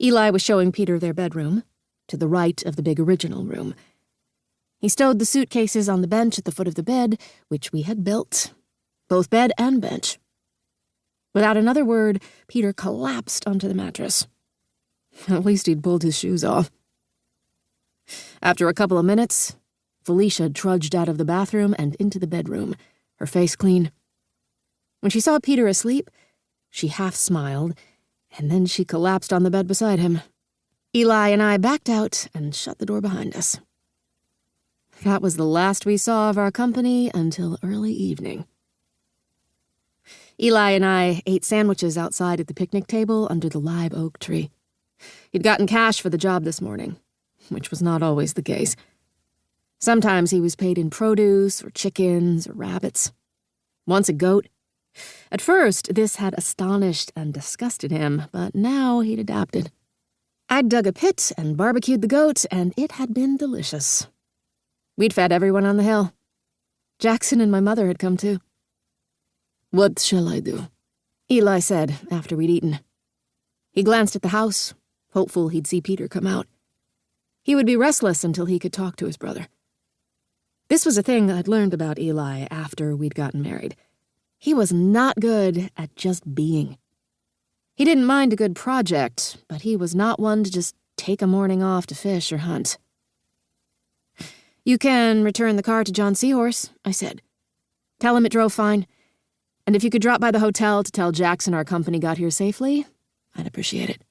Eli was showing Peter their bedroom, to the right of the big original room. He stowed the suitcases on the bench at the foot of the bed, which we had built, both bed and bench. Without another word, Peter collapsed onto the mattress. At least he'd pulled his shoes off. After a couple of minutes, Felicia trudged out of the bathroom and into the bedroom, her face clean. When she saw Peter asleep, she half smiled, and then she collapsed on the bed beside him. Eli and I backed out and shut the door behind us. That was the last we saw of our company until early evening. Eli and I ate sandwiches outside at the picnic table under the live oak tree. He'd gotten cash for the job this morning, which was not always the case. Sometimes he was paid in produce or chickens or rabbits. Once a goat. At first, this had astonished and disgusted him, but now he'd adapted. I'd dug a pit and barbecued the goat, and it had been delicious. We'd fed everyone on the hill. Jackson and my mother had come too. "What shall I do?" Eli said after we'd eaten. He glanced at the house, hopeful he'd see Peter come out. He would be restless until he could talk to his brother. This was a thing I'd learned about Eli after we'd gotten married. He was not good at just being. He didn't mind a good project, but he was not one to just take a morning off to fish or hunt. "You can return the car to John Seahorse," I said. "Tell him it drove fine. And if you could drop by the hotel to tell Jackson our company got here safely, I'd appreciate it."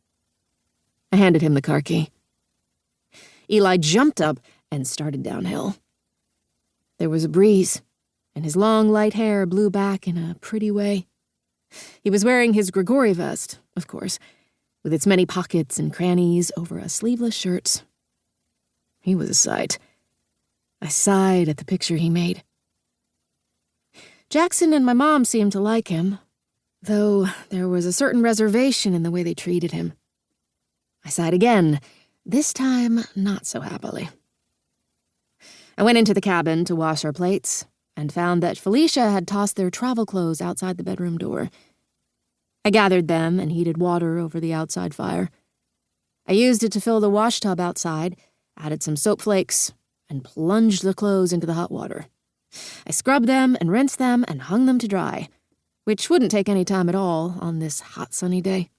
I handed him the car key. Eli jumped up and started downhill. There was a breeze, and his long, light hair blew back in a pretty way. He was wearing his Grigori vest, of course, with its many pockets and crannies over a sleeveless shirt. He was a sight. I sighed at the picture he made. Jackson and my mom seemed to like him, though there was a certain reservation in the way they treated him. I sighed again, this time not so happily. I went into the cabin to wash our plates and found that Felicia had tossed their travel clothes outside the bedroom door. I gathered them and heated water over the outside fire. I used it to fill the wash tub outside, added some soap flakes, and plunged the clothes into the hot water. I scrubbed them and rinsed them and hung them to dry, which wouldn't take any time at all on this hot sunny day.